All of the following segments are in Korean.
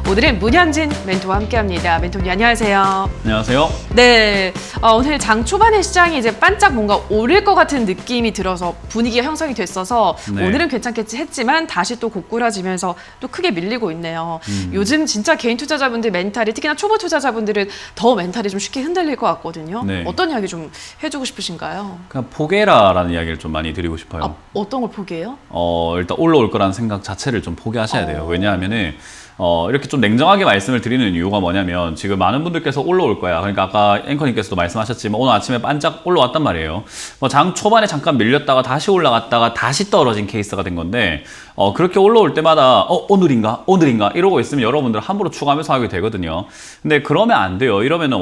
오늘은 문현진 멘토와 함께합니다. 멘토님 안녕하세요. 안녕하세요. 네, 오늘 장 초반에 시장이 이제 반짝 뭔가 오를 것 같은 느낌이 들어서 분위기가 형성이 됐어서 네. 오늘은 괜찮겠지 했지만 다시 또 고꾸라지면서 또 크게 밀리고 있네요. 요즘 진짜 개인 투자자분들 멘탈이 특히나 초보 투자자분들은 더 멘탈이 좀 쉽게 흔들릴 것 같거든요. 네. 어떤 이야기 좀 해주고 싶으신가요? 그냥 포기해라라는 이야기를 좀 많이 드리고 싶어요. 아, 어떤 걸 포기해요? 일단 올라올 거라는 생각 자체를 좀 포기하셔야 돼요. 왜냐하면은 이렇게 좀 냉정하게 말씀을 드리는 이유가 뭐냐면 지금 많은 분들께서 올라올 거야. 그러니까 아까 앵커님께서도 말씀하셨지만 오늘 아침에 반짝 올라왔단 말이에요. 장 초반에 잠깐 밀렸다가 다시 올라갔다가 다시 떨어진 케이스가 된 건데 그렇게 올라올 때마다 오늘인가 이러고 있으면 여러분들 함부로 추가 매수하게 되거든요. 근데 그러면 안 돼요. 이러면은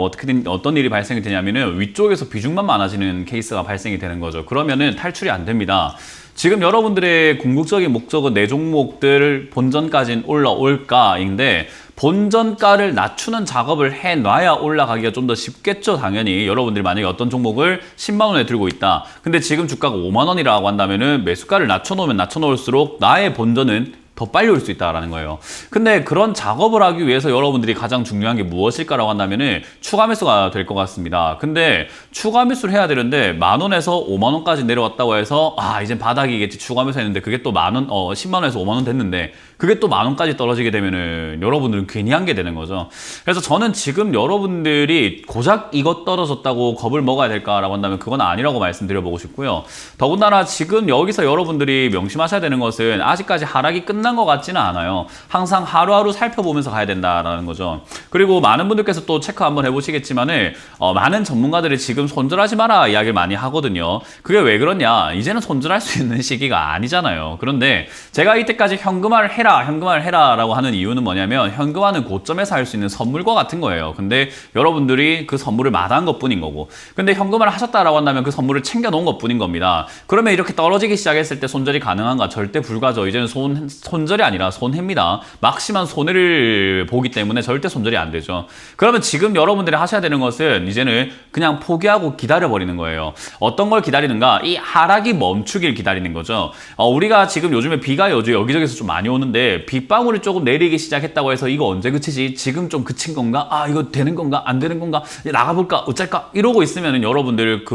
어떤 일이 발생이 되냐면은 위쪽에서 비중만 많아지는 케이스가 발생이 되는 거죠. 그러면은 탈출이 안 됩니다. 지금 여러분들의 궁극적인 목적은 내 종목들 본전까지는 올라올까인데 본전가를 낮추는 작업을 해놔야 올라가기가 좀 더 쉽겠죠. 당연히 여러분들이 만약에 어떤 종목을 10만 원에 들고 있다. 근데 지금 주가가 5만 원이라고 한다면은 매수가를 낮춰놓으면 낮춰놓을수록 나의 본전은 더 빨리 올 수 있다라는 거예요. 근데 그런 작업을 하기 위해서 여러분들이 가장 중요한 게 무엇일까라고 한다면은 추가 매수가 될 것 같습니다. 근데 추가 매수를 해야 되는데 10,000원에서 50,000원까지 내려왔다고 해서 이젠 바닥이겠지 추가 매수했는데 그게 또 10,000원에서 50,000원 됐는데 그게 또 10,000원까지 떨어지게 되면은 여러분들은 괜히 한 게 되는 거죠. 그래서 저는 지금 여러분들이 고작 이것 떨어졌다고 겁을 먹어야 될까라고 한다면 그건 아니라고 말씀드려보고 싶고요. 더군다나 지금 여기서 여러분들이 명심하셔야 되는 것은 아직까지 하락이 끝난 것 같지는 않아요. 항상 하루하루 살펴보면서 가야 된다라는 거죠. 그리고 많은 분들께서 또 체크 한번 해보시겠지만은 많은 전문가들이 지금 손절하지 마라 이야기를 많이 하거든요. 그게 왜 그러냐? 이제는 손절할 수 있는 시기가 아니잖아요. 그런데 제가 이때까지 현금화를 해라 라고 하는 이유는 뭐냐면 현금화는 고점에서 할 수 있는 선물과 같은 거예요. 근데 여러분들이 그 선물을 마다한 것 뿐인 거고 근데 현금화를 하셨다라고 한다면 그 선물을 챙겨 놓은 것 뿐인 겁니다. 그러면 이렇게 떨어지기 시작했을 때 손절이 가능한가? 절대 불가죠. 이제는 손절이 아니라 손해입니다. 막심한 손해를 보기 때문에 절대 손절이 안 되죠. 그러면 지금 여러분들이 하셔야 되는 것은 이제는 그냥 포기하고 기다려버리는 거예요. 어떤 걸 기다리는가? 이 하락이 멈추길 기다리는 거죠. 우리가 지금 요즘에 비가 여기저기서 좀 많이 오는데 빗방울이 조금 내리기 시작했다고 해서 이거 언제 그치지? 지금 좀 그친 건가? 이거 되는 건가? 안 되는 건가? 나가볼까? 어쩔까? 이러고 있으면은 여러분들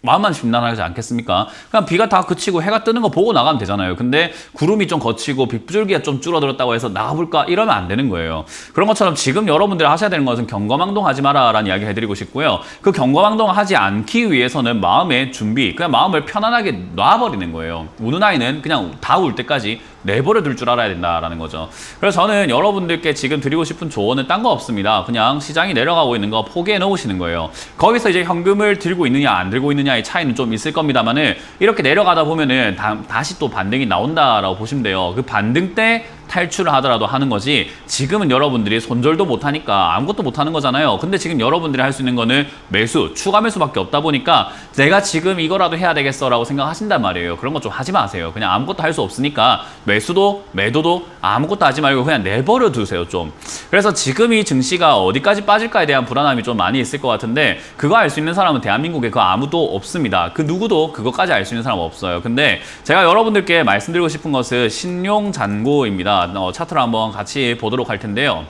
마음만 심란하지 않겠습니까? 그냥 비가 다 그치고 해가 뜨는 거 보고 나가면 되잖아요. 근데 구름이 좀 거치고 빗줄기가 좀 줄어들었다고 해서 나가볼까? 이러면 안 되는 거예요. 그런 것처럼 지금 여러분들이 하셔야 되는 것은 경거망동하지 마라 라는 이야기 해드리고 싶고요. 그 경거망동하지 않기 위해서는 마음의 준비, 그냥 마음을 편안하게 놔버리는 거예요. 우는 아이는 그냥 다 울 때까지 내버려 둘 줄 알아야 된다라는 거죠. 그래서 저는 여러분들께 지금 드리고 싶은 조언은 딴 거 없습니다. 그냥 시장이 내려가고 있는 거 포기해 놓으시는 거예요. 거기서 이제 현금을 들고 있느냐 안 들고 있느냐의 차이는 좀 있을 겁니다만은 이렇게 내려가다 보면은 다시 또 반등이 나온다라고 보시면 돼요. 그 반등 때 탈출을 하더라도 하는 거지 지금은 여러분들이 손절도 못하니까 아무것도 못하는 거잖아요. 근데 지금 여러분들이 할 수 있는 거는 매수, 추가 매수밖에 없다 보니까 내가 지금 이거라도 해야 되겠어 라고 생각하신단 말이에요. 그런 거 좀 하지 마세요. 그냥 아무것도 할 수 없으니까 매수도 매도도 아무것도 하지 말고 그냥 내버려 두세요 좀. 그래서 지금 이 증시가 어디까지 빠질까에 대한 불안함이 좀 많이 있을 것 같은데 그거 알 수 있는 사람은 대한민국에 아무도 없습니다. 그 누구도 그것까지 알 수 있는 사람은 없어요. 근데 제가 여러분들께 말씀드리고 싶은 것은 신용잔고입니다. 차트를 한번 같이 보도록 할 텐데요.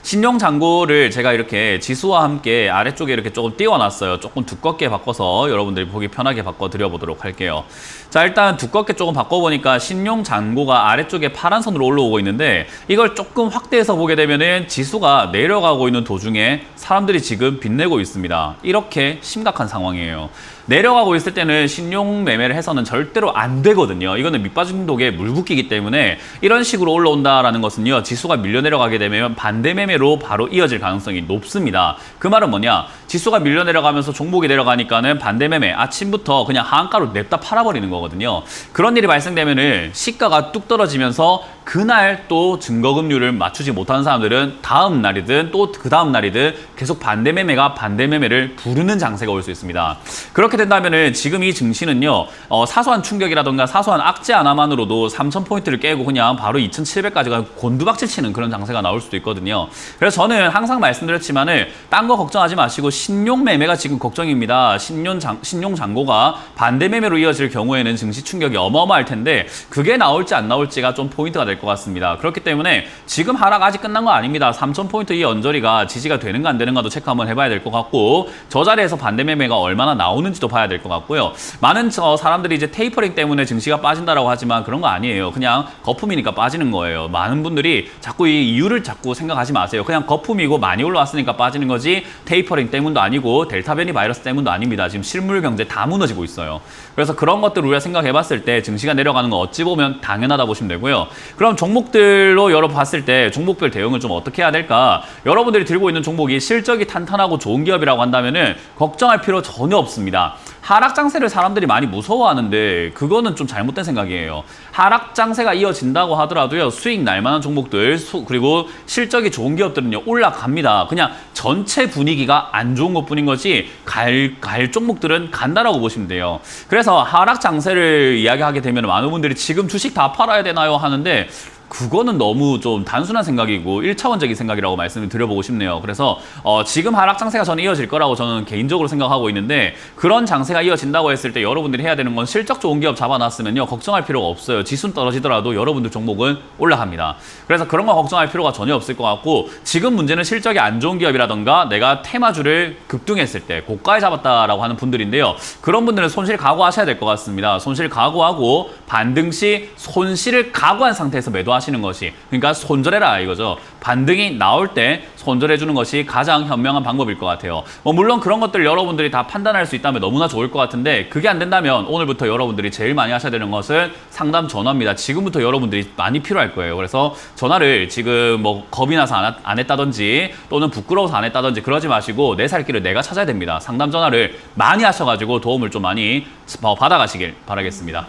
신용잔고를 제가 이렇게 지수와 함께 아래쪽에 이렇게 조금 띄워놨어요. 조금 두껍게 바꿔서 여러분들이 보기 편하게 바꿔드려보도록 할게요. 자, 일단 두껍게 조금 바꿔보니까 신용잔고가 아래쪽에 파란 선으로 올라오고 있는데 이걸 조금 확대해서 보게 되면은 지수가 내려가고 있는 도중에 사람들이 지금 빚내고 있습니다. 이렇게 심각한 상황이에요. 내려가고 있을 때는 신용 매매를 해서는 절대로 안 되거든요. 이거는 밑빠진 독에 물 붓기이기 때문에 이런 식으로 올라온다라는 것은요. 지수가 밀려 내려가게 되면 반대 매매로 바로 이어질 가능성이 높습니다. 그 말은 뭐냐? 지수가 밀려 내려가면서 종목이 내려가니까는 반대 매매 아침부터 그냥 하한가로 냅다 팔아버리는 거거든요. 그런 일이 발생되면은 시가가 뚝 떨어지면서 그날 또 증거금률을 맞추지 못하는 사람들은 다음 날이든 또 그 다음 날이든 계속 반대 매매가 반대 매매를 부르는 장세가 올 수 있습니다. 그렇게 된다면은 지금 이 증시는요, 사소한 충격이라던가 사소한 악재 하나만으로도 3,000포인트를 깨고 그냥 바로 2,700까지가 곤두박질 치는 그런 장세가 나올 수도 있거든요. 그래서 저는 항상 말씀드렸지만은 딴 거 걱정하지 마시고 신용 매매가 지금 걱정입니다. 신용 잔고가 반대 매매로 이어질 경우에는 증시 충격이 어마어마할 텐데 그게 나올지 안 나올지가 좀 포인트가 될 것 될 것 같습니다. 그렇기 때문에 지금 하락 아직 끝난 거 아닙니다. 3,000포인트 이 언저리가 지지가 되는가 안 되는가도 체크 한번 해봐야 될 것 같고 저 자리에서 반대 매매가 얼마나 나오는지도 봐야 될 것 같고요. 많은 사람들이 이제 테이퍼링 때문에 증시가 빠진다라고 하지만 그런 거 아니에요. 그냥 거품이니까 빠지는 거예요. 많은 분들이 자꾸 이 이유를 자꾸 생각하지 마세요. 그냥 거품이고 많이 올라왔으니까 빠지는 거지 테이퍼링 때문도 아니고 델타 변이 바이러스 때문도 아닙니다. 지금 실물 경제 다 무너지고 있어요. 그래서 그런 것들을 우리가 생각해봤을 때 증시가 내려가는 건 어찌 보면 당연하다 보시면 되고요. 그럼 종목들로 여러 봤을 때 종목별 대응을 좀 어떻게 해야 될까? 여러분들이 들고 있는 종목이 실적이 탄탄하고 좋은 기업이라고 한다면은 걱정할 필요 전혀 없습니다. 하락 장세를 사람들이 많이 무서워하는데 그거는 좀 잘못된 생각이에요. 하락 장세가 이어진다고 하더라도요. 수익 날 만한 종목들 그리고 실적이 좋은 기업들은요. 올라갑니다. 그냥 전체 분위기가 안 좋은 것뿐인 거지 갈 종목들은 간다라고 보시면 돼요. 그래서 하락 장세를 이야기하게 되면 많은 분들이 지금 주식 다 팔아야 되나요? 하는데 그거는 너무 좀 단순한 생각이고 1차원적인 생각이라고 말씀을 드려보고 싶네요. 그래서 지금 하락 장세가 저는 이어질 거라고 저는 개인적으로 생각하고 있는데 그런 장세가 이어진다고 했을 때 여러분들이 해야 되는 건 실적 좋은 기업 잡아놨으면요. 걱정할 필요가 없어요. 지수는 떨어지더라도 여러분들 종목은 올라갑니다. 그래서 그런 거 걱정할 필요가 전혀 없을 것 같고 지금 문제는 실적이 안 좋은 기업이라던가 내가 테마주를 급등했을 때 고가에 잡았다라고 하는 분들인데요. 그런 분들은 손실 각오하셔야 될 것 같습니다. 손실 각오하고 반등 시 손실을 각오한 상태에서 매도하시는 것이 그러니까 손절해라 이거죠. 반등이 나올 때 손절해주는 것이 가장 현명한 방법일 것 같아요. 물론 그런 것들 여러분들이 다 판단할 수 있다면 너무나 좋을 것 같은데 그게 안 된다면 오늘부터 여러분들이 제일 많이 하셔야 되는 것은 상담 전화입니다. 지금부터 여러분들이 많이 필요할 거예요. 그래서 전화를 지금 뭐 겁이 나서 안 했다든지 또는 부끄러워서 안 했다든지 그러지 마시고 내 살 길을 내가 찾아야 됩니다. 상담 전화를 많이 하셔가지고 도움을 좀 많이 받아가시길 바라겠습니다.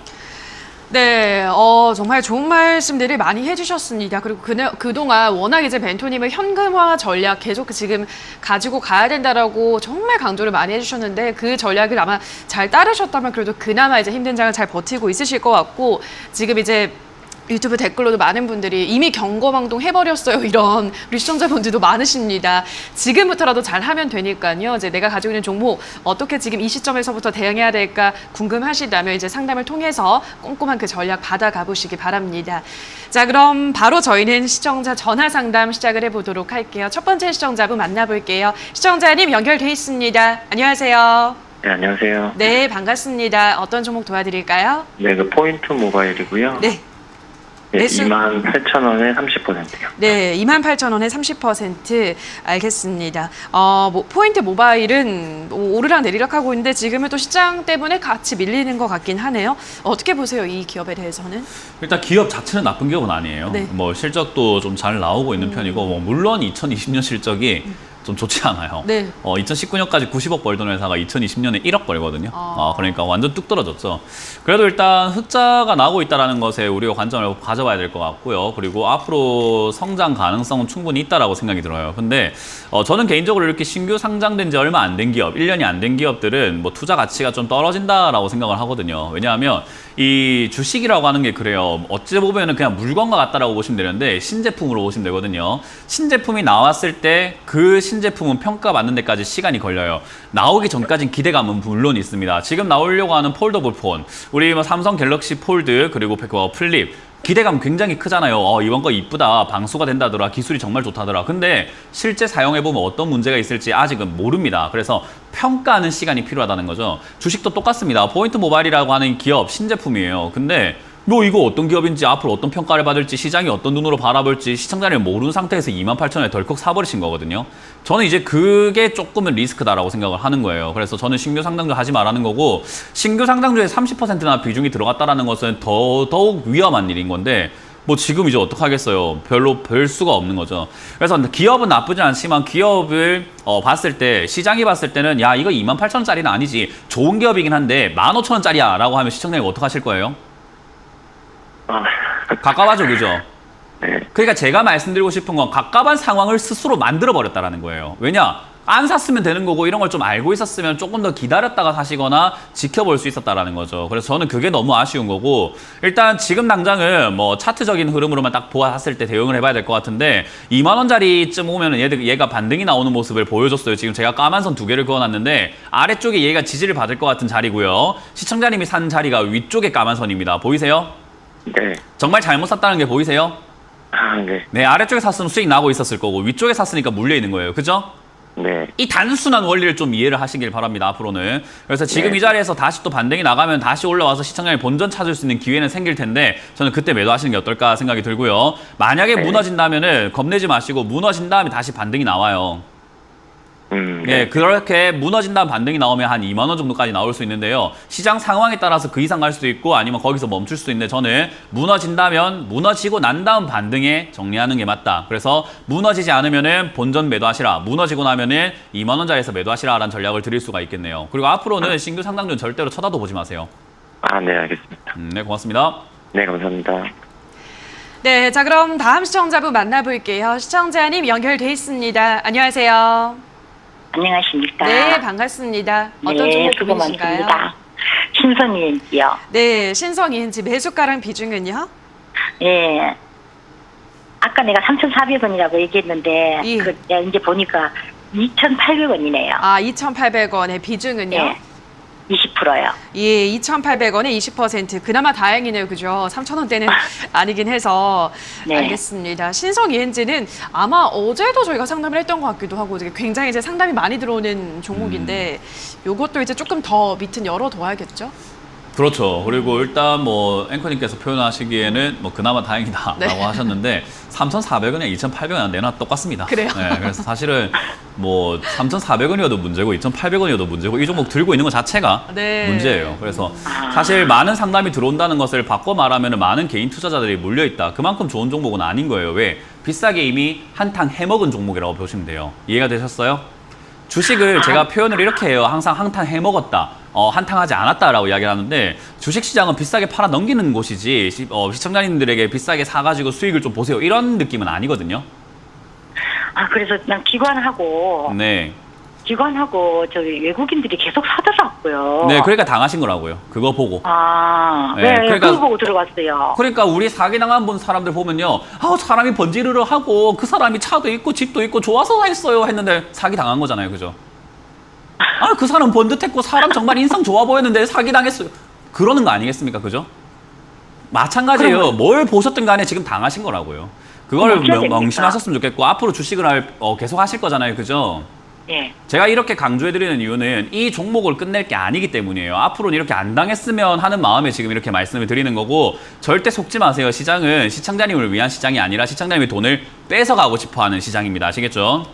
네, 정말 좋은 말씀들을 많이 해주셨습니다. 그리고 그동안 워낙 이제 벤토님은 현금화 전략 계속 지금 가지고 가야 된다라고 정말 강조를 많이 해주셨는데 그 전략을 아마 잘 따르셨다면 그래도 그나마 이제 힘든 장을 잘 버티고 있으실 것 같고 지금 이제 유튜브 댓글로도 많은 분들이 이미 경거망동 해버렸어요. 이런 우리 시청자분들도 많으십니다. 지금부터라도 잘 하면 되니까요. 이제 내가 가지고 있는 종목 어떻게 지금 이 시점에서부터 대응해야 될까 궁금하시다면 이제 상담을 통해서 꼼꼼한 그 전략 받아가 보시기 바랍니다. 자, 그럼 바로 저희는 시청자 전화 상담 시작을 해보도록 할게요. 첫 번째 시청자분 만나볼게요. 시청자님 연결돼 있습니다. 안녕하세요. 네, 안녕하세요. 네, 반갑습니다. 어떤 종목 도와드릴까요? 네, 그 포인트 모바일이고요. 네. 네, 28,000원에 30%요. 네, 28,000원에 30% 알겠습니다. 포인트 모바일은 오르락 내리락 하고 있는데 지금은 또 시장 때문에 같이 밀리는 것 같긴 하네요. 어떻게 보세요, 이 기업에 대해서는? 일단 기업 자체는 나쁜 기업은 아니에요. 네. 뭐 실적도 좀 잘 나오고 있는 편이고 물론 2020년 실적이 좀 좋지 않아요. 네. 2019년까지 90억 벌던 회사가 2020년에 1억 벌거든요. 그러니까 완전 뚝 떨어졌죠. 그래도 일단 흑자가 나고 있다는 것에 우리가 관점을 가져봐야 될 것 같고요. 그리고 앞으로 성장 가능성은 충분히 있다라고 생각이 들어요. 근데 저는 개인적으로 이렇게 신규 상장된 지 얼마 안 된 기업, 1년이 안 된 기업들은 뭐 투자 가치가 좀 떨어진다라고 생각을 하거든요. 왜냐하면 이 주식이라고 하는 게 그래요. 어찌 보면은 그냥 물건과 같다라고 보시면 되는데 신제품으로 보시면 되거든요. 신제품이 나왔을 때 그 신제품은 평가받는 데까지 시간이 걸려요. 나오기 전까지는 기대감은 물론 있습니다. 지금 나오려고 하는 폴더블 폰, 우리 뭐 삼성 갤럭시 폴드 그리고 플립 기대감 굉장히 크잖아요. 이번 거 이쁘다, 방수가 된다더라, 기술이 정말 좋다더라. 근데 실제 사용해보면 어떤 문제가 있을지 아직은 모릅니다. 그래서 평가하는 시간이 필요하다는 거죠. 주식도 똑같습니다. 포인트 모바일이라고 하는 기업 신제품이에요. 근데 뭐 이거 어떤 기업인지 앞으로 어떤 평가를 받을지 시장이 어떤 눈으로 바라볼지 시청자를 모르는 상태에서 28,000원에 덜컥 사버리신 거거든요. 저는 이제 그게 조금은 리스크다라고 생각을 하는 거예요. 그래서 저는 신규 상장주 하지 말라는 거고 신규 상장주에 30%나 비중이 들어갔다는 것은 더욱 위험한 일인 건데 뭐 지금 이제 어떡하겠어요. 별 수가 없는 거죠. 그래서 기업은 나쁘지 않지만 기업을 봤을 때 시장이 봤을 때는 야 이거 28,000원짜리는 아니지 좋은 기업이긴 한데 15,000원짜리야 라고 하면 시청자님 어떡하실 거예요? 가깝아져, 그죠? 네. 그러니까 제가 말씀드리고 싶은 건 가깝한 상황을 스스로 만들어버렸다는 거예요. 왜냐? 안 샀으면 되는 거고 이런 걸 좀 알고 있었으면 조금 더 기다렸다가 사시거나 지켜볼 수 있었다라는 거죠. 그래서 저는 그게 너무 아쉬운 거고 일단 지금 당장은 뭐 차트적인 흐름으로만 딱 보았을 때 대응을 해봐야 될 것 같은데 2만 원짜리쯤 오면은 얘가 반등이 나오는 모습을 보여줬어요. 지금 제가 까만 선 2개를 그어놨는데 아래쪽에 얘가 지지를 받을 것 같은 자리고요. 시청자님이 산 자리가 위쪽에 까만 선입니다. 보이세요? 네. 정말 잘못 샀다는 게 보이세요? 아, 네. 네, 아래쪽에 샀으면 수익 나고 있었을 거고 위쪽에 샀으니까 물려 있는 거예요. 그죠? 네. 이 단순한 원리를 좀 이해를 하시길 바랍니다, 앞으로는. 그래서 지금 네. 이 자리에서 다시 또 반등이 나가면 다시 올라와서 시청자님 본전 찾을 수 있는 기회는 생길 텐데 저는 그때 매도하시는 게 어떨까 생각이 들고요. 만약에 네. 무너진다면은 겁내지 마시고 무너진 다음에 다시 반등이 나와요. 네. 네, 그렇게 무너진 다음 반등이 나오면 한 2만 원 정도까지 나올 수 있는데요. 시장 상황에 따라서 그 이상 갈 수도 있고 아니면 거기서 멈출 수도 있는데 저는 무너진다면 무너지고 난 다음 반등에 정리하는 게 맞다. 그래서 무너지지 않으면은 본전 매도하시라. 무너지고 나면은 2만 원짜리에서 매도하시라라는 전략을 드릴 수가 있겠네요. 그리고 앞으로는 신규 상담전 절대로 쳐다도 보지 마세요. 아, 네, 알겠습니다. 네, 고맙습니다. 네, 감사합니다. 네, 자 그럼 다음 시청자분 만나볼게요. 시청자님 연결돼 있습니다. 안녕하세요. 안녕하십니까. 네, 반갑습니다. 어떤 네, 종목 수고 보이신가요? 많습니다. 신선이지요. 네, 신성인지 매수가랑 비중은요? 예. 아까 내가 3,400원이라고 얘기했는데, 예. 이제 보니까 2,800원이네요. 아, 2,800원의 비중은요? 예. 20%요. 예, 2,800원에 20%. 그나마 다행이네요. 그죠? 3,000원대는 아니긴 해서. 네. 알겠습니다. 신성 ENG는 아마 어제도 저희가 상담을 했던 것 같기도 하고 되게 굉장히 이제 상담이 많이 들어오는 종목인데 요것도 이제 조금 더 밑은 열어둬야겠죠? 그렇죠. 그리고 일단 뭐 앵커님께서 표현하시기에는 뭐 그나마 다행이다라고 네. 하셨는데 3,400원에 2,800원 내놔 똑같습니다. 그래요? 네, 그래서 사실은 뭐 3,400원이어도 문제고 2,800원이어도 문제고 이 종목 들고 있는 것 자체가 네. 문제예요. 그래서 사실 많은 상담이 들어온다는 것을 바꿔 말하면 많은 개인 투자자들이 몰려 있다. 그만큼 좋은 종목은 아닌 거예요. 왜? 비싸게 이미 한탕 해먹은 종목이라고 보시면 돼요. 이해가 되셨어요? 주식을 제가 표현을 이렇게 해요. 항상 한탕 해먹었다. 한탕하지 않았다라고 이야기를 하는데 주식시장은 비싸게 팔아 넘기는 곳이지 시청자님들에게 비싸게 사가지고 수익을 좀 보세요. 이런 느낌은 아니거든요. 아, 그래서 난 기관하고 네. 저기 외국인들이 계속 사더라고요. 네, 그러니까 당하신 거라고요. 그거 보고. 아, 네, 네, 그러니까- 그거 보고 들어갔어요. 그러니까 우리 사기당한 분 사람들 보면요. 사람이 번지르르 하고 그 사람이 차도 있고 집도 있고 좋아서 했어요 했는데 사기당한 거잖아요. 그죠? 그 사람 번듯했고 사람 정말 인상 좋아 보였는데 사기당했어요. 그러는 거 아니겠습니까? 그죠? 마찬가지예요. 뭘 보셨든 간에 지금 당하신 거라고요. 그걸 어떻게 됩니까? 명심하셨으면 좋겠고 앞으로 주식을 계속 하실 거잖아요. 그죠? 예. 제가 이렇게 강조해드리는 이유는 이 종목을 끝낼 게 아니기 때문이에요. 앞으로는 이렇게 안 당했으면 하는 마음에 지금 이렇게 말씀을 드리는 거고 절대 속지 마세요. 시장은 시청자님을 위한 시장이 아니라 시청자님의 돈을 뺏어가고 싶어하는 시장입니다. 아시겠죠?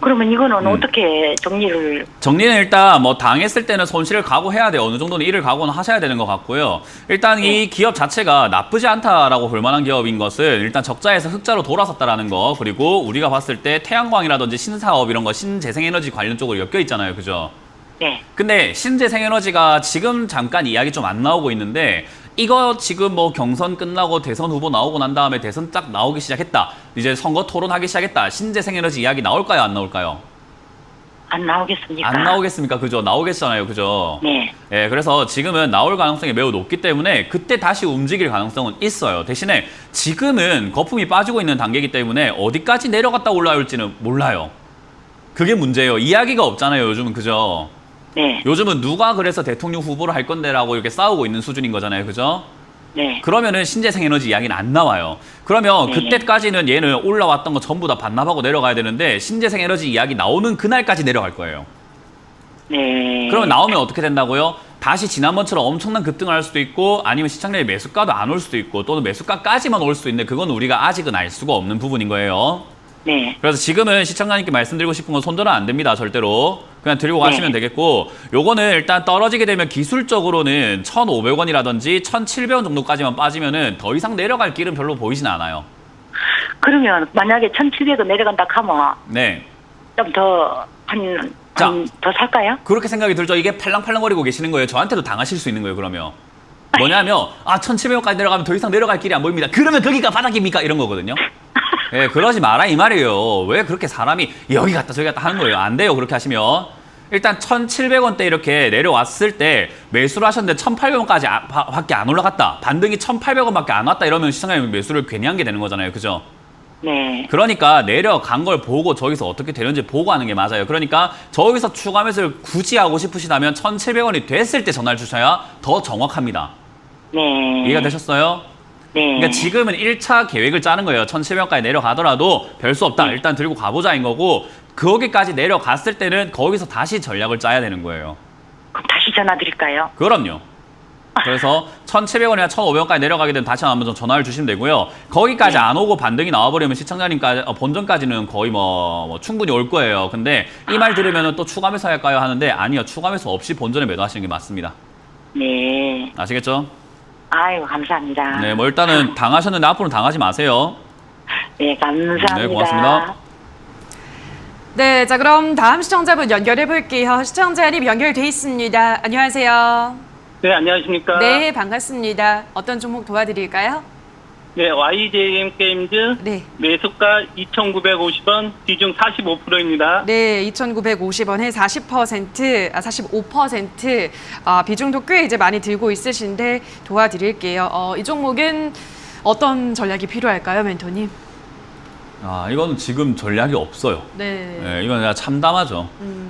그러면 이거는 어떻게 정리를? 정리는 일단 뭐 당했을 때는 손실을 각오해야 돼요. 어느 정도는 일을 각오는 하셔야 되는 것 같고요. 일단 이 기업 자체가 나쁘지 않다라고 볼 만한 기업인 것은 일단 적자에서 흑자로 돌아섰다라는 거, 그리고 우리가 봤을 때 태양광이라든지 신사업 이런 거 신재생에너지 관련 쪽으로 엮여 있잖아요. 그죠? 네. 근데 신재생에너지가 지금 잠깐 이야기 좀 안 나오고 있는데 이거 지금 뭐 경선 끝나고 대선 후보 나오고 난 다음에 대선 딱 나오기 시작했다. 이제 선거 토론하기 시작했다. 신재생에너지 이야기 나올까요? 안 나올까요? 안 나오겠습니까? 안 나오겠습니까? 그죠? 나오겠잖아요. 그죠? 네. 예, 그래서 지금은 나올 가능성이 매우 높기 때문에 그때 다시 움직일 가능성은 있어요. 대신에 지금은 거품이 빠지고 있는 단계이기 때문에 어디까지 내려갔다 올라올지는 몰라요. 그게 문제예요. 이야기가 없잖아요. 요즘은. 그죠? 네. 요즘은 누가 그래서 대통령 후보를 할 건데라고 이렇게 싸우고 있는 수준인 거잖아요. 그죠? 네. 그러면은 신재생에너지 이야기는 안 나와요. 그러면 네. 그때까지는 얘는 올라왔던 거 전부 다 반납하고 내려가야 되는데 신재생에너지 이야기 나오는 그날까지 내려갈 거예요. 네. 그러면 나오면 어떻게 된다고요? 다시 지난번처럼 엄청난 급등을 할 수도 있고 아니면 시청자의 매수가도 안 올 수도 있고 또는 매수가까지만 올 수도 있는데 그건 우리가 아직은 알 수가 없는 부분인 거예요. 네. 그래서 지금은 시청자님께 말씀드리고 싶은 건 손절은 안 됩니다. 절대로. 그냥 들고 가시면 되겠고 요거는 일단 떨어지게 되면 기술적으로는 1,500원이라든지 1,700원 정도까지만 빠지면은 더 이상 내려갈 길은 별로 보이진 않아요. 그러면 만약에 1,700원 내려간다 하면 네. 좀 더 더 살까요? 그렇게 생각이 들죠. 이게 팔랑팔랑거리고 계시는 거예요. 저한테도 당하실 수 있는 거예요. 그러면. 뭐냐면 1,700원까지 내려가면 더 이상 내려갈 길이 안 보입니다. 그러면 거기가 바닥입니까? 이런 거거든요. 예, 그러지 마라 이 말이에요. 왜 그렇게 사람이 여기 갔다 저기 갔다 하는 거예요. 안 돼요. 그렇게 하시면. 일단 1,700원대 이렇게 내려왔을 때 매수를 하셨는데 1,800원까지 밖에 안 올라갔다. 반등이 1,800원밖에 안 왔다 이러면 시청자님 매수를 괜히 한 게 되는 거잖아요. 그죠? 네. 그러니까 내려간 걸 보고 저기서 어떻게 되는지 보고 하는 게 맞아요. 그러니까 저기서 추가 매수를 굳이 하고 싶으시다면 1,700원이 됐을 때 전화를 주셔야 더 정확합니다. 네. 이해가 되셨어요? 네. 그러니까 지금은 1차 계획을 짜는 거예요. 1,700원까지 내려가더라도 별 수 없다. 일단 들고 가보자인 거고 거기까지 내려갔을 때는 거기서 다시 전략을 짜야 되는 거예요. 그럼 다시 전화 드릴까요? 그럼요. 그래서 1,700원이나 1,500원까지 내려가게 되면 다시 한번 전화를 주시면 되고요. 거기까지 안 오고 반등이 나와버리면 시청자님까지 본전까지는 거의 뭐 충분히 올 거예요. 근데 이 말 들으면 또 추가 매수 할까요? 하는데 아니요. 추가 매수 없이 본전에 매도하시는 게 맞습니다. 네. 아시겠죠? 아유, 감사합니다. 네, 뭐 일단은 당하셨는데 앞으로는 당하지 마세요. 네, 감사합니다. 네, 고맙습니다. 네, 자 그럼 다음 시청자분 연결해 볼게요. 시청자님 연결돼 있습니다. 안녕하세요. 네, 안녕하십니까. 네, 반갑습니다. 어떤 종목 도와드릴까요? 네, YJM 게임즈 네. 매수가 2,950원, 비중 45%입니다. 네, 2,950원에 45% 비중도 꽤 이제 많이 들고 있으신데 도와드릴게요. 이 종목은 어떤 전략이 필요할까요, 멘토님? 아, 이거는 지금 전략이 없어요. 네. 네, 이건 그냥 참담하죠.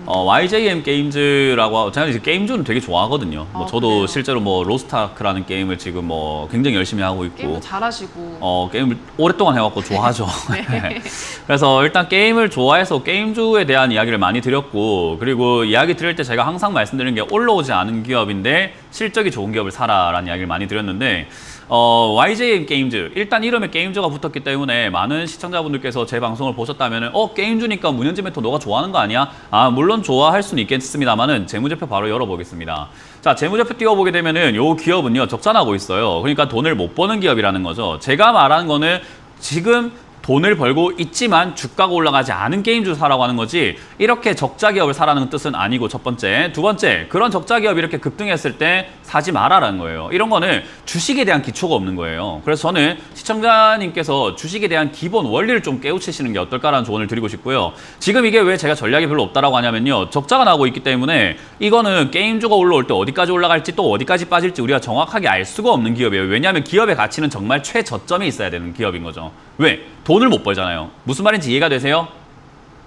YJM 게임즈라고 제가 이제 게임즈는 되게 좋아하거든요. 뭐 저도 그래요? 실제로 뭐 로스타크라는 게임을 지금 뭐 굉장히 열심히 하고 있고 게임도 잘하시고. 게임을 오랫동안 해왔고 좋아하죠. 네. 그래서 일단 게임을 좋아해서 게임주에 대한 이야기를 많이 드렸고 그리고 이야기 드릴 때 제가 항상 말씀드리는 게 올라오지 않은 기업인데 실적이 좋은 기업을 사라라는 이야기를 많이 드렸는데 YJM 게임즈 일단 이름에 게임즈가 붙었기 때문에 많은 시청자분들께서 제 방송을 보셨다면은 게임주니까 문현지 멘토 너가 좋아하는 거 아니야? 아 물론 좋아할 수는 있겠습니다만은 재무제표 바로 열어보겠습니다. 자 재무제표 띄워보게 되면은 요 기업은요 적자나고 있어요. 그러니까 돈을 못 버는 기업이라는 거죠. 제가 말하는 거는 지금 돈을 벌고 있지만 주가가 올라가지 않은 게임주 사라고 하는 거지 이렇게 적자 기업을 사라는 뜻은 아니고 첫 번째. 두 번째, 그런 적자 기업이 이렇게 급등했을 때 사지 마라라는 거예요. 이런 거는 주식에 대한 기초가 없는 거예요. 그래서 저는 시청자님께서 주식에 대한 기본 원리를 좀 깨우치시는 게 어떨까라는 조언을 드리고 싶고요. 지금 이게 왜 제가 전략이 별로 없다라고 하냐면요. 적자가 나고 있기 때문에 이거는 게임주가 올라올 때 어디까지 올라갈지 또 어디까지 빠질지 우리가 정확하게 알 수가 없는 기업이에요. 왜냐하면 기업의 가치는 정말 최저점에 있어야 되는 기업인 거죠. 왜? 돈을 못 벌잖아요. 무슨 말인지 이해가 되세요?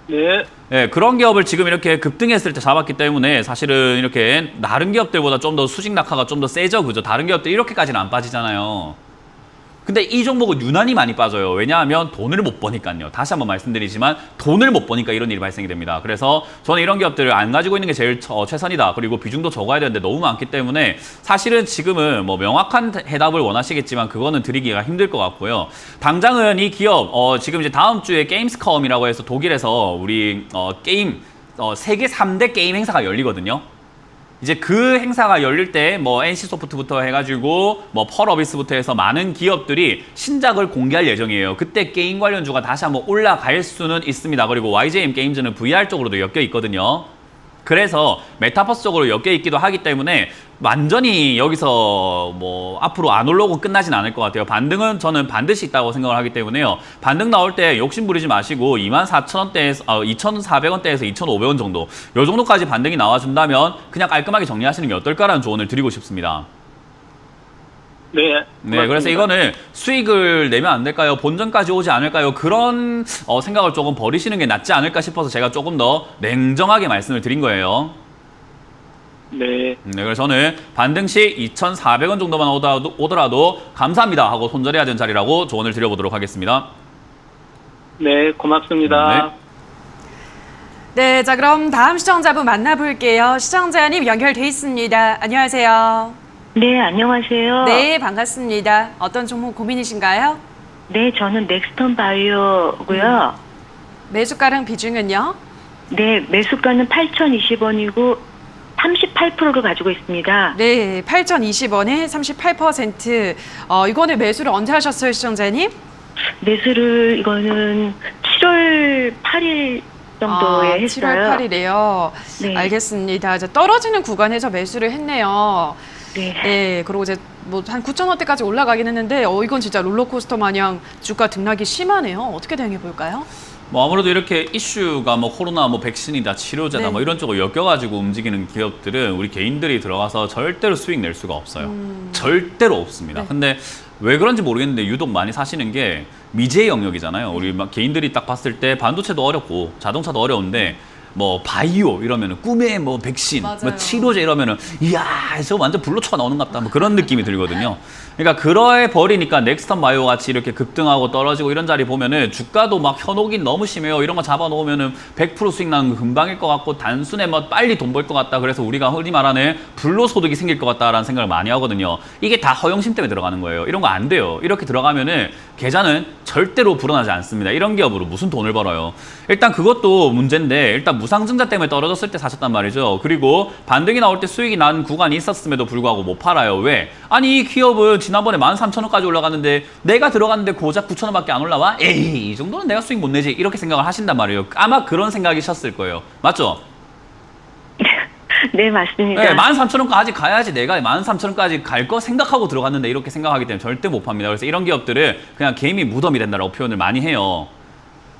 네. 네, 그런 기업을 지금 이렇게 급등했을 때 잡았기 때문에 사실은 이렇게 다른 기업들보다 좀 더 수직 낙하가 좀 더 세죠. 그죠? 다른 기업들 이렇게까지는 안 빠지잖아요. 근데 이 종목은 유난히 많이 빠져요. 왜냐하면 돈을 못 버니까요. 다시 한번 말씀드리지만 돈을 못 버니까 이런 일이 발생이 됩니다. 그래서 저는 이런 기업들을 안 가지고 있는 게 제일 최선이다. 그리고 비중도 적어야 되는데 너무 많기 때문에 사실은 지금은 뭐 명확한 해답을 원하시겠지만 그거는 드리기가 힘들 것 같고요. 당장은 이 기업 지금 이제 다음 주에 게임스컴이라고 해서 독일에서 우리 게임 세계 3대 게임 행사가 열리거든요. 이제 그 행사가 열릴 때 뭐 NC소프트부터 해가지고 뭐 펄어비스부터 해서 많은 기업들이 신작을 공개할 예정이에요. 그때 게임 관련주가 다시 한번 올라갈 수는 있습니다. 그리고 YJM 게임즈는 VR 쪽으로도 엮여 있거든요. 그래서 메타버스 쪽으로 엮여 있기도 하기 때문에 완전히 여기서 뭐 앞으로 안 올라오고 끝나진 않을 것 같아요. 반등은 저는 반드시 있다고 생각을 하기 때문에요. 반등 나올 때 욕심 부리지 마시고 24,000원대에서 2,400원대에서 2,500원 정도 요 정도까지 반등이 나와준다면 그냥 깔끔하게 정리하시는 게 어떨까라는 조언을 드리고 싶습니다. 네. 네, 그래서 이거는 수익을 내면 안 될까요? 본전까지 오지 않을까요? 그런 생각을 조금 버리시는 게 낫지 않을까 싶어서 제가 조금 더 냉정하게 말씀을 드린 거예요. 네. 네, 그래서 저는 반등 시 2,400원 정도만 오더라도 감사합니다 하고 손절해야 되는 자리라고 조언을 드려보도록 하겠습니다. 네, 고맙습니다. 네, 자 그럼 다음 시청자분 만나볼게요. 시청자님 연결돼 있습니다. 안녕하세요. 네, 안녕하세요. 네, 반갑습니다. 어떤 종목 고민이신가요? 네, 저는 넥스턴 바이오고요. 매수가랑 비중은요? 네, 매수가는 8,020원이고 38%를 가지고 있습니다. 네, 8,020원에 38%. 이거는 매수를 언제 하셨어요, 시청자님? 매수를 이거는 7월 8일 정도에 했어요. 7월 8일에요. 네. 알겠습니다. 이제 떨어지는 구간에서 매수를 했네요. 네. 네, 그리고 이제 뭐 한 9,000원대까지 올라가긴 했는데 이건 진짜 롤러코스터 마냥 주가 등락이 심하네요. 어떻게 대응해 볼까요? 뭐 아무래도 이렇게 이슈가 뭐 코로나 뭐 백신이다 치료제다 네. 뭐 이런 쪽으로 엮여가지고 움직이는 기업들은 우리 개인들이 들어가서 절대로 수익 낼 수가 없어요. 절대로 없습니다. 네. 근데 왜 그런지 모르겠는데 유독 많이 사시는 게 미지의 영역이잖아요. 우리 막 개인들이 딱 봤을 때 반도체도 어렵고 자동차도 어려운데 뭐 바이오 이러면은 꿈의 뭐 백신, 맞아요. 뭐 치료제 이러면은 이야 저 완전 불로초가 나오는갑다 뭐 그런 느낌이 들거든요. 그러니까 그러해 버리니까 넥스턴 바이오 같이 이렇게 급등하고 떨어지고 이런 자리 보면은 주가도 막 현혹이 너무 심해요. 이런 거 잡아놓으면은 100% 수익 나는 거 금방일 것 같고 단순에 뭐 빨리 돈 벌 것 같다. 그래서 우리가 흔히 말하는 불로소득이 생길 것 같다라는 생각을 많이 하거든요. 이게 다 허영심 때문에 들어가는 거예요. 이런 거 안 돼요. 이렇게 들어가면은 계좌는 절대로 불어나지 않습니다. 이런 기업으로 무슨 돈을 벌어요. 일단 그것도 문제인데 일단 무상증자 때문에 떨어졌을 때 사셨단 말이죠. 그리고 반등이 나올 때 수익이 난 구간이 있었음에도 불구하고 못 팔아요. 왜? 아니 이 기업은 지난번에 13,000원까지 올라갔는데 내가 들어갔는데 고작 9,000원밖에 안 올라와? 에이 이 정도는 내가 수익 못 내지 이렇게 생각을 하신단 말이에요. 아마 그런 생각이셨을 거예요. 맞죠? 네, 맞습니다. 네, 13,000원까지 가야지 내가 13,000원까지 갈 거 생각하고 들어갔는데 이렇게 생각하기 때문에 절대 못 팝니다. 그래서 이런 기업들은 그냥 개미 무덤이 된다라고 표현을 많이 해요.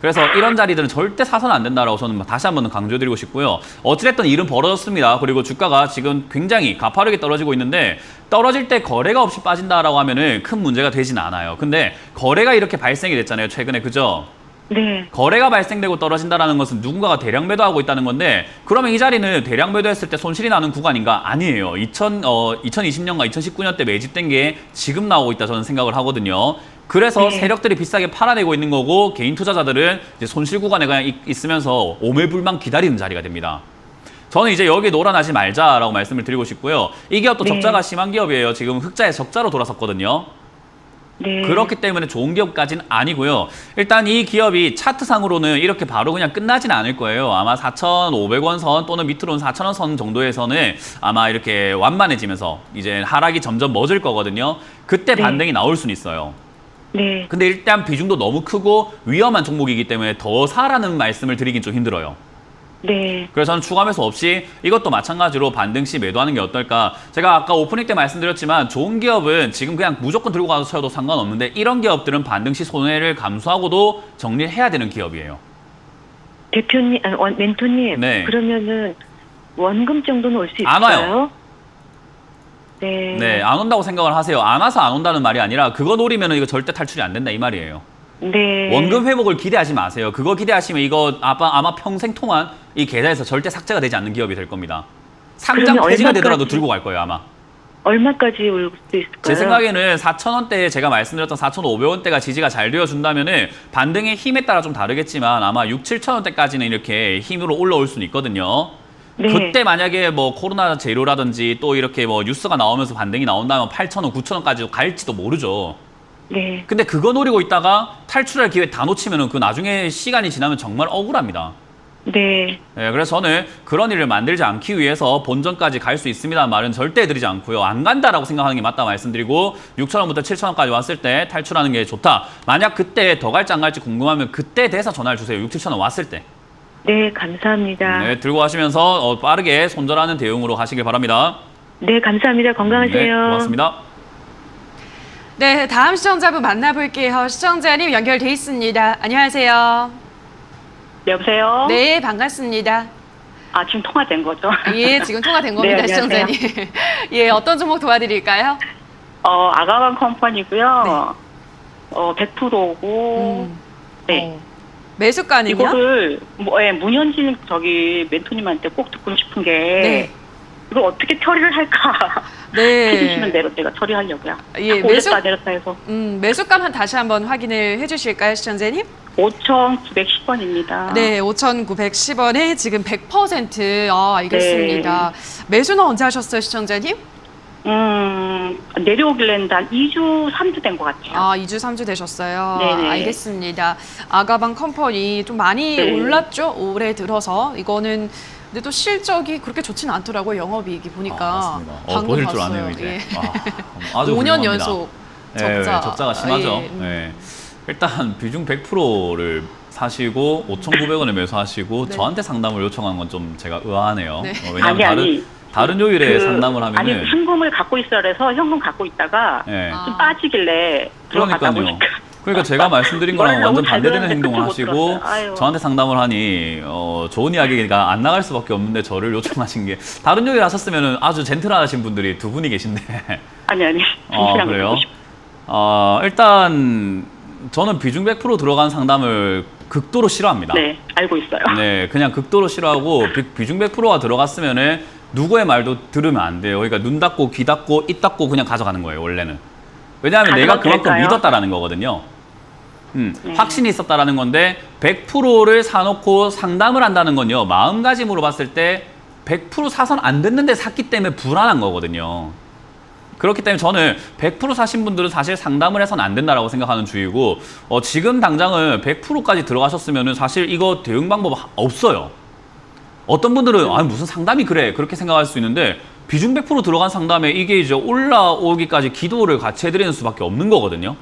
그래서 이런 자리들은 절대 사서는 안 된다라고 저는 다시 한번 강조드리고 싶고요. 어찌됐든 일은 벌어졌습니다. 그리고 주가가 지금 굉장히 가파르게 떨어지고 있는데 떨어질 때 거래가 없이 빠진다라고 하면은 큰 문제가 되진 않아요. 근데 거래가 이렇게 발생이 됐잖아요. 최근에 그죠? 네. 거래가 발생되고 떨어진다는 것은 누군가가 대량 매도하고 있다는 건데 그러면 이 자리는 대량 매도했을 때 손실이 나는 구간인가? 아니에요. 2020년과 2019년 때 매집된 게 지금 나오고 있다 저는 생각을 하거든요. 그래서 네. 세력들이 비싸게 팔아내고 있는 거고 개인 투자자들은 이제 손실 구간에 그냥 있으면서 오매불망 기다리는 자리가 됩니다. 저는 이제 여기 놀아나지 말자라고 말씀을 드리고 싶고요. 이 기업도 네. 적자가 심한 기업이에요. 지금 흑자에 적자로 돌아섰거든요. 네. 그렇기 때문에 좋은 기업까지는 아니고요. 일단 이 기업이 차트상으로는 이렇게 바로 그냥 끝나지는 않을 거예요. 아마 4,500원 선 또는 밑으로는 4,000원 선 정도에서는 아마 이렇게 완만해지면서 이제 하락이 점점 멎을 거거든요. 그때 네. 반등이 나올 수는 있어요. 네. 근데 일단 비중도 너무 크고 위험한 종목이기 때문에 더 사라는 말씀을 드리긴 좀 힘들어요. 네. 그래서 저는 추가 매수 없이 이것도 마찬가지로 반등 시 매도하는 게 어떨까. 제가 아까 오프닝 때 말씀드렸지만 좋은 기업은 지금 그냥 무조건 들고 가서 쳐도 상관없는데 이런 기업들은 반등 시 손해를 감수하고도 정리를 해야 되는 기업이에요. 대표님, 멘토님. 네. 그러면은 원금 정도는 올 수 있어요? 안 와요. 네. 네, 안 온다고 생각을 하세요. 안 와서 안 온다는 말이 아니라 그거 노리면 이거 절대 탈출이 안 된다 이 말이에요. 네. 원금 회복을 기대하지 마세요. 그거 기대하시면 이거 아마 평생 동안 이 계좌에서 절대 삭제가 되지 않는 기업이 될 겁니다. 상장 그러면 폐지가 얼마까지- 되더라도 들고 갈 거예요 아마. 얼마까지 올 수 있을까요? 제 생각에는 4,000원대 제가 말씀드렸던 4,500원대가 지지가 잘 되어준다면은 반등의 힘에 따라 좀 다르겠지만 아마 6, 7,000원대까지는 이렇게 힘으로 올라올 수는 있거든요. 네. 그때 만약에 뭐 코로나 제로라든지 또 이렇게 뭐 뉴스가 나오면서 반등이 나온다면 8,000원, 9,000원까지 갈지도 모르죠. 네. 근데 그거 노리고 있다가 탈출할 기회 다 놓치면은 그 나중에 시간이 지나면 정말 억울합니다. 네. 네, 그래서 저는 그런 일을 만들지 않기 위해서 본전까지 갈 수 있습니다는 말은 절대 드리지 않고요. 안 간다라고 생각하는 게 맞다 말씀드리고 6,000원부터 7,000원까지 왔을 때 탈출하는 게 좋다. 만약 그때 더 갈지 안 갈지 궁금하면 그때 돼서 전화를 주세요. 6, 7,000원 왔을 때. 네, 감사합니다. 네, 들고 가시면서 빠르게 손절하는 대응으로 가시길 바랍니다. 네, 감사합니다. 건강하세요. 네, 고맙습니다. 네, 다음 시청자분 만나볼게요. 시청자님 연결돼 있습니다. 안녕하세요. 여보세요? 네, 반갑습니다. 아, 지금 통화된 거죠? 예, 지금 통화된 겁니다, 네, 안녕하세요. 시청자님. 예, 어떤 종목 도와드릴까요? 아가방 컴퍼니고요. 100%고, 네. 매수가는요? 이거를, 문현진 멘토님한테 꼭 듣고 싶은 게, 네. 이걸 어떻게 처리를 할까? 해주시는 네. 대로 제가 처리하려고요. 예, 자꾸 올렸다 내렸다 해서. 매수가 다시 한번 확인을 해주실까요, 시청자님? 5,910원입니다. 네, 5,910원에 지금 100%. 알겠습니다. 매수는 언제 하셨어요, 시청자님? 내려오길래 한 2주, 3주 된 것 같아요. 2주, 3주 되셨어요. 네네. 알겠습니다. 아가방 컴퍼니 좀 많이 네. 올랐죠? 올해 들어서. 이거는 근데 또 실적이 그렇게 좋지는 않더라고요. 영업이익이 보니까. 맞습니다. 방금 보실 줄 봤어요. 아네요, 이제. 예. 아주 5년 훌륭합니다. 연속 네, 적자. 적자가 심하죠. 예. 네. 일단 비중 100%를 사시고 5,900원에 매수하시고 네. 저한테 상담을 요청한 건 좀 제가 의아하네요. 네. 왜냐하면 다른 요일에 상담을 하면은 아니, 현금을 갖고 있어야 해서 현금 갖고 있다가 네. 좀 빠지길래 들어가다 그러니까요. 보니까. 그러니까 제가 말씀드린 거랑 원래 완전 너무 잘 반대되는 들었는데 행동을 끝을 못 하시고 들었어요. 아유. 저한테 상담을 하니 좋은 이야기가 안 나갈 수밖에 없는데 저를 요청하신 게 다른 요일 하셨으면 아주 젠틀하신 분들이 두 분이 계신데 아니, 진실한 거 그래요? 듣고 싶어요. 일단 저는 비중 100% 들어간 상담을 극도로 싫어합니다. 네, 알고 있어요. 네, 그냥 극도로 싫어하고 비중 100%가 들어갔으면은 누구의 말도 들으면 안 돼요. 그러니까 눈 닫고 귀 닫고 입 닫고 그냥 가져가는 거예요, 원래는. 왜냐하면 내가 가져가도 그만큼 될까요? 믿었다라는 거거든요. 확신이 있었다라는 건데 100%를 사놓고 상담을 한다는 건요. 마음가짐으로 봤을 때 100% 사선 안 됐는데 샀기 때문에 불안한 거거든요. 그렇기 때문에 저는 100% 사신 분들은 사실 상담을 해서는 안 된다라고 생각하는 주의고 지금 당장은 100%까지 들어가셨으면 사실 이거 대응 방법 없어요. 어떤 분들은 아 무슨 상담이 그래 그렇게 생각할 수 있는데 비중 100% 들어간 상담에 이게 이제 올라오기까지 기도를 같이 해드리는 수밖에 없는 거거든요.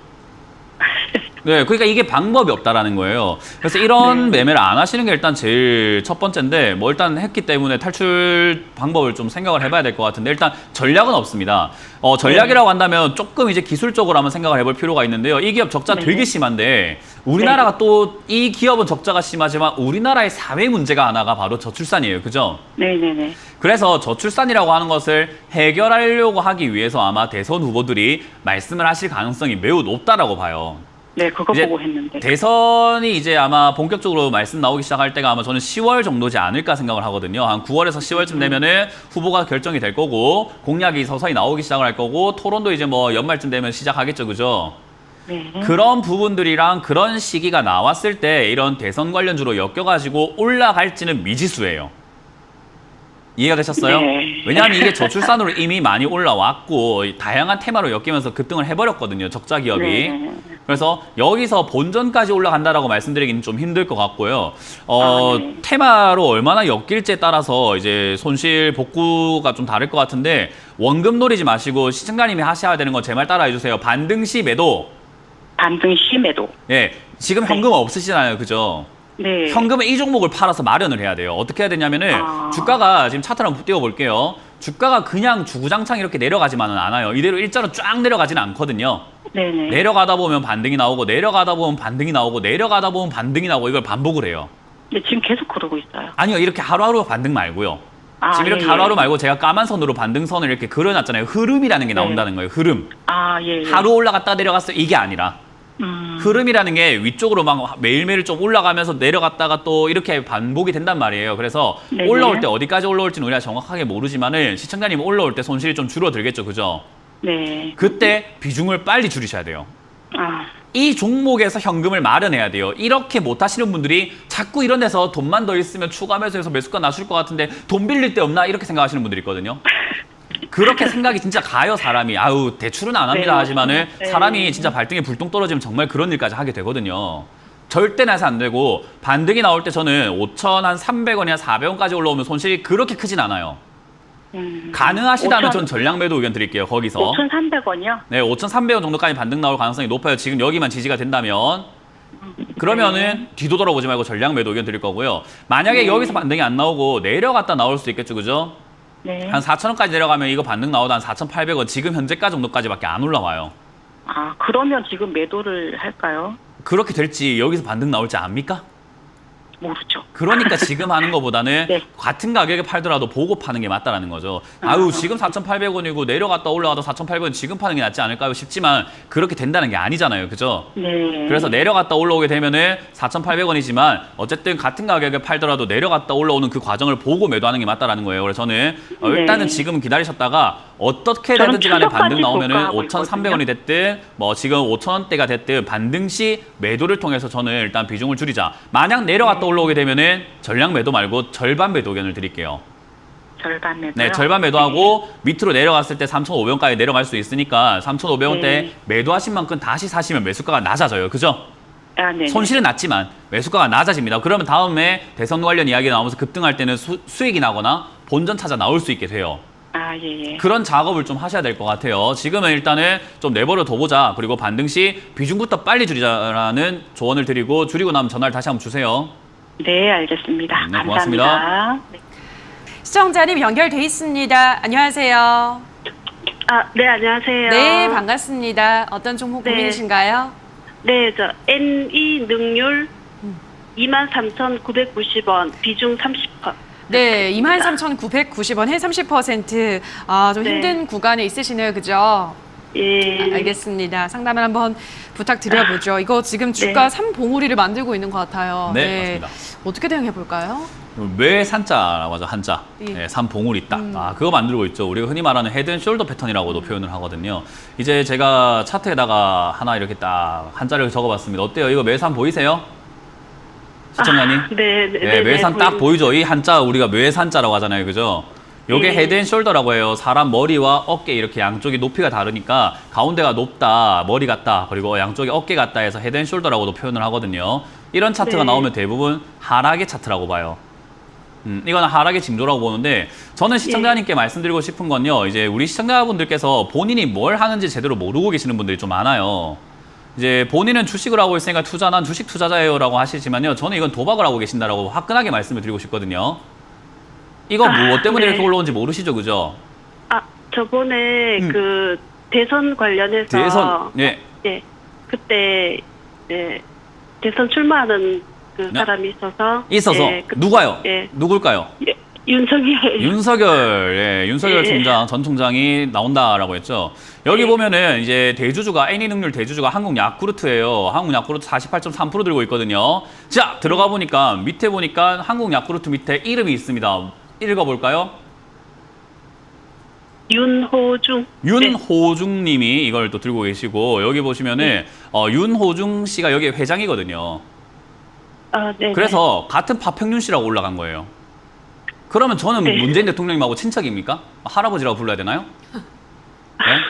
네, 그러니까 이게 방법이 없다라는 거예요. 그래서 이런 매매를 안 하시는 게 일단 제일 첫 번째인데 뭐 일단 했기 때문에 탈출 방법을 좀 생각을 해봐야 될 것 같은데 일단 전략은 없습니다. 전략이라고 한다면 조금 이제 기술적으로 한번 생각을 해볼 필요가 있는데요. 이 기업 적자 되게 심한데 우리나라가 또 이 기업은 적자가 심하지만 우리나라의 사회 문제가 하나가 바로 저출산이에요. 그죠? 네네네. 그래서 저출산이라고 하는 것을 해결하려고 하기 위해서 아마 대선 후보들이 말씀을 하실 가능성이 매우 높다라고 봐요. 네, 그거 이제 보고 했는데. 대선이 이제 아마 본격적으로 말씀 나오기 시작할 때가 아마 저는 10월 정도지 않을까 생각을 하거든요. 한 9월에서 10월쯤 되면은 후보가 결정이 될 거고 공약이 서서히 나오기 시작을 할 거고 토론도 이제 뭐 연말쯤 되면 시작하겠죠, 그죠? 네. 그런 부분들이랑 그런 시기가 나왔을 때 이런 대선 관련주로 엮여가지고 올라갈지는 미지수예요. 이해가 되셨어요? 네. 왜냐하면 이게 저출산으로 이미 많이 올라왔고 다양한 테마로 엮이면서 급등을 해버렸거든요. 적자 기업이. 네. 그래서 여기서 본전까지 올라간다라고 말씀드리기는 좀 힘들 것 같고요. 네. 테마로 얼마나 엮일지에 따라서 이제 손실 복구가 좀 다를 것 같은데 원금 노리지 마시고 시청자님이 하셔야 되는 거 제 말 따라해 주세요. 반등 시 매도. 반등 심해도. 예, 지금 현금 없으시잖아요. 그죠? 네. 현금은 이 종목을 팔아서 마련을 해야 돼요. 어떻게 해야 되냐면은 주가가 지금 차트를 한번 띄워볼게요. 주가가 그냥 주구장창 이렇게 내려가지만은 않아요. 이대로 일자로 쫙 내려가지는 않거든요. 네네. 내려가다 보면 반등이 나오고 내려가다 보면 반등이 나오고 내려가다 보면 반등이 나오고 이걸 반복을 해요. 네, 지금 계속 그러고 있어요. 아니요, 이렇게 하루하루 반등 말고요. 아, 지금 이렇게 예, 하루하루 예. 말고 제가 까만 선으로 반등선을 이렇게 그려놨잖아요. 흐름이라는 게 나온다는 거예요. 흐름. 아, 예. 예. 하루 올라갔다 내려갔어요. 이게 아니라. 흐름이라는 게 위쪽으로 막 매일매일 좀 올라가면서 내려갔다가 또 이렇게 반복이 된단 말이에요. 그래서 네네. 올라올 때 어디까지 올라올지는 우리가 정확하게 모르지만은 시청자님 올라올 때 손실이 좀 줄어들겠죠. 그죠? 네. 그때 비중을 빨리 줄이셔야 돼요. 아, 이 종목에서 현금을 마련해야 돼요. 이렇게 못 하시는 분들이 자꾸 이런 데서 돈만 더 있으면 추가 매수해서 매수가 낮출 것 같은데 돈 빌릴 데 없나? 이렇게 생각하시는 분들이 있거든요. 그렇게 생각이 진짜 가요, 사람이. 아우, 대출은 안 합니다. 네, 하지만은 네. 사람이 진짜 발등에 불똥 떨어지면 정말 그런 일까지 하게 되거든요. 절대 나서 안 되고 반등이 나올 때 저는 5,300원이나 400원까지 올라오면 손실이 그렇게 크진 않아요. 가능하시다면 5,000 전 전량 매도 의견 드릴게요, 거기서. 5,300원이요? 네, 5,300원 정도까지 반등 나올 가능성이 높아요. 지금 여기만 지지가 된다면. 그러면은 뒤도 돌아보지 말고 전량 매도 의견 드릴 거고요. 만약에 여기서 반등이 안 나오고 내려갔다 나올 수 있겠죠, 그죠? 네. 한 4,000원까지 내려가면 이거 반등 나오다 한 4,800원 지금 현재가 정도까지밖에 안 올라와요. 아, 그러면 지금 매도를 할까요? 그렇게 될지 여기서 반등 나올지 압니까? 모르죠. 그러니까 지금 하는 것보다는 네. 같은 가격에 팔더라도 보고 파는 게 맞다라는 거죠. 아유, 지금 4,800원이고 내려갔다 올라가도 4,800원 지금 파는 게 낫지 않을까요? 싶지만 그렇게 된다는 게 아니잖아요. 그죠? 네. 그래서 내려갔다 올라오게 되면은 4,800원이지만 어쨌든 같은 가격에 팔더라도 내려갔다 올라오는 그 과정을 보고 매도하는 게 맞다라는 거예요. 그래서 저는 일단은 지금 기다리셨다가 어떻게 저는 되든지 간에 반등 추석까지 나오면은 볼까 하고 5,300원이 됐든 뭐 지금 5,000원대가 됐든 반등 시 매도를 통해서 저는 일단 비중을 줄이자. 만약 내려갔다 올라오게 되면은 전량 매도 말고 절반 매도 의견을 드릴게요. 절반 매도. 네, 절반 매도하고 밑으로 내려갔을 때 3,500원까지 내려갈 수 있으니까 3,500원대 네. 매도하신 만큼 다시 사시면 매수가가 낮아져요. 그죠? 아, 네. 손실은 낮지만 매수가가 낮아집니다. 그러면 다음에 대선 관련 이야기 나오면서 급등할 때는 수익이 나거나 본전 찾아 나올 수 있게 돼요. 아, 예, 예. 그런 작업을 좀 하셔야 될 것 같아요. 지금은 일단은 좀 내버려 둬보자. 그리고 반등 시 비중부터 빨리 줄이자라는 조언을 드리고 줄이고 나면 전화를 다시 한번 주세요. 네, 알겠습니다. 네, 감사합니다. 고맙습니다. 네. 시청자님 연결돼 있습니다. 안녕하세요. 아, 네, 안녕하세요. 네, 반갑습니다. 어떤 종목 네. 고민이신가요? 네, 저 NE 능률 23,990원, 비중 30%. 네, 23,990원 해 30%. 아, 좀 네. 힘든 구간에 있으시네요. 그죠? 예. 알겠습니다. 상담을 한번 부탁드려보죠. 이거 지금 주가 네. 3봉우리를 만들고 있는 것 같아요. 네, 맞습니다. 어떻게 대응해 볼까요? 외산자라고 하죠, 한자. 예. 네, 삼봉우리 딱. 그거 만들고 있죠. 우리가 흔히 말하는 헤드앤숄더 패턴이라고도 표현을 하거든요. 이제 제가 차트에다가 하나 이렇게 딱 한자를 적어봤습니다. 어때요? 이거 매산 보이세요? 시청자님? 네, 매산 딱 보이죠? 이 한자 우리가 매산자라고 하잖아요. 그죠? 요게 예. 헤드앤숄더라고 해요. 사람 머리와 어깨 이렇게 양쪽이 높이가 다르니까 가운데가 높다, 머리 같다, 그리고 양쪽이 어깨 같다 해서 헤드앤숄더라고도 표현을 하거든요. 이런 차트가 네. 나오면 대부분 하락의 차트라고 봐요. 이거는 하락의 징조라고 보는데 저는 시청자님께 말씀드리고 싶은 건요. 이제 우리 시청자분들께서 본인이 뭘 하는지 제대로 모르고 계시는 분들이 좀 많아요. 이제 본인은 주식을 하고 있으니까 난 주식 투자자예요라고 하시지만요. 저는 이건 도박을 하고 계신다라고 화끈하게 말씀을 드리고 싶거든요. 이거 무엇 때문에 네. 이렇게 올라온지 모르시죠, 그죠? 저번에 그 대선 관련해서 대선, 네. 네, 그때 네, 대선 출마하는 그 네. 사람이 있어서 있어서 그- 누가요? 예. 누굴까요? 윤석열 윤석열 예. 총장, 전 총장이 나온다라고 했죠. 여기 예. 보면은 이제 대주주가 N이 능률 대주주가 한국야쿠르트예요. 한국야쿠르트 48.3% 들고 있거든요. 자, 들어가 보니까 밑에 보니까 한국야쿠르트 밑에 이름이 있습니다. 읽어볼까요? 윤호중 윤호중 님이 이걸 또 들고 계시고 여기 보시면은 윤호중 씨가 여기 회장이거든요. 네. 그래서 같은 파평윤 씨라고 올라간 거예요. 그러면 저는 네. 문재인 대통령님하고 친척입니까? 할아버지라고 불러야 되나요? 네?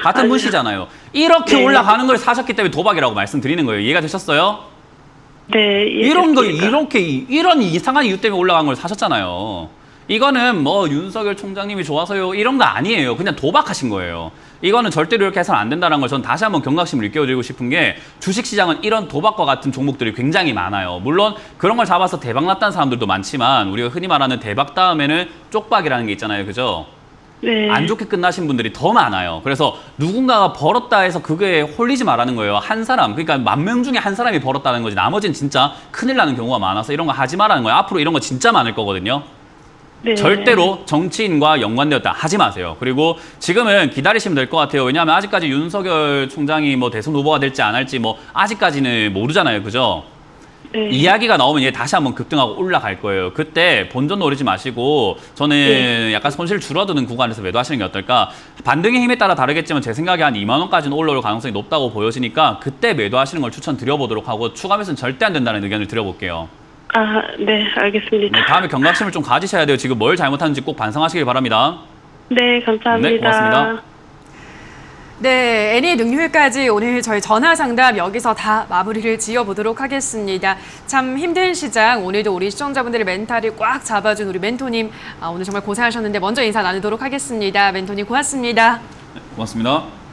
같은 분씨잖아요. 이렇게 네. 올라가는 걸 사셨기 때문에 도박이라고 말씀드리는 거예요. 이해가 되셨어요? 네, 이런 거 이해했습니다. 이런 이상한 이유 때문에 올라간 걸 사셨잖아요. 이거는 뭐 윤석열 총장님이 좋아서요 이런 거 아니에요. 그냥 도박하신 거예요. 이거는 절대로 이렇게 해서는 안 된다는 걸 전 다시 한번 경각심을 일깨워드리고 싶은 게 주식시장은 이런 도박과 같은 종목들이 굉장히 많아요. 물론 그런 걸 잡아서 대박 났다는 사람들도 많지만 우리가 흔히 말하는 대박 다음에는 쪽박이라는 게 있잖아요. 그죠? 네. 안 좋게 끝나신 분들이 더 많아요. 그래서 누군가가 벌었다 해서 그게 홀리지 말라는 거예요. 한 사람, 그러니까 10,000명 중에 한 사람이 벌었다는 거지. 나머지는 진짜 큰일 나는 경우가 많아서 이런 거 하지 말라는 거예요. 앞으로 이런 거 진짜 많을 거거든요. 네. 절대로 정치인과 연관되었다 하지 마세요. 그리고 지금은 기다리시면 될 것 같아요. 왜냐하면 아직까지 윤석열 총장이 뭐 대선 후보가 될지 안 할지 뭐 아직까지는 모르잖아요. 그죠? 네. 이야기가 나오면 얘 다시 한번 급등하고 올라갈 거예요. 그때 본전 노리지 마시고 저는 약간 손실 줄어드는 구간에서 매도하시는 게 어떨까? 반등의 힘에 따라 다르겠지만 제 생각에 한 2만 원까지는 올라올 가능성이 높다고 보여지니까 그때 매도하시는 걸 추천드려보도록 하고 추가 매수는 절대 안 된다는 의견을 드려볼게요. 네, 알겠습니다. 네, 다음에 경각심을 좀 가지셔야 돼요. 지금 뭘 잘못하는지 꼭 반성하시길 바랍니다. 네, 감사합니다. 네, 고맙습니다. 네, 애니 능률까지 오늘 저희 전화 상담 여기서 다 마무리를 지어보도록 하겠습니다. 참 힘든 시장, 오늘도 우리 시청자분들의 멘탈을 꽉 잡아준 우리 멘토님, 오늘 정말 고생하셨는데 먼저 인사 나누도록 하겠습니다. 멘토님 고맙습니다. 네, 고맙습니다.